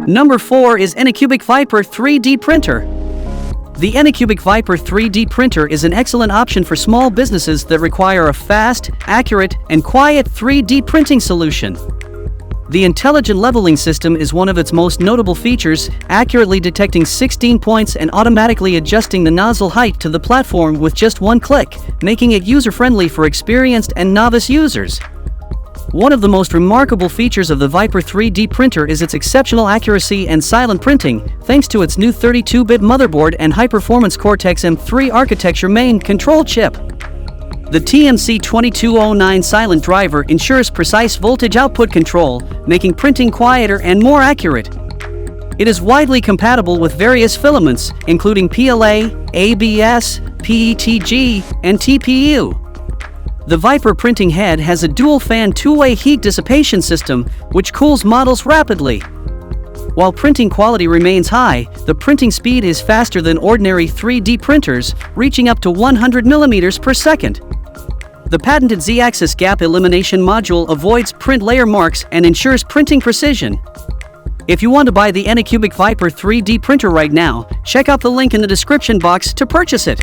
Number 4 is ANYCUBIC Vyper 3D Printer. The ANYCUBIC Vyper 3D Printer is an excellent option for small businesses that require a fast, accurate, and quiet 3D printing solution. The intelligent leveling system is one of its most notable features, accurately detecting 16 points and automatically adjusting the nozzle height to the platform with just one click, making it user-friendly for experienced and novice users. One of the most remarkable features of the Vyper 3D printer is its exceptional accuracy and silent printing, thanks to its new 32-bit motherboard and high-performance Cortex M3 architecture main control chip. The TMC2209 silent driver ensures precise voltage output control, making printing quieter and more accurate. It is widely compatible with various filaments, including PLA, ABS, PETG, and TPU. The Vyper printing head has a dual-fan two-way heat dissipation system, which cools models rapidly. While printing quality remains high, the printing speed is faster than ordinary 3D printers, reaching up to 100 mm per second. The patented Z-axis Gap Elimination Module avoids print layer marks and ensures printing precision. If you want to buy the ANYCUBIC Vyper 3D printer right now, check out the link in the description box to purchase it.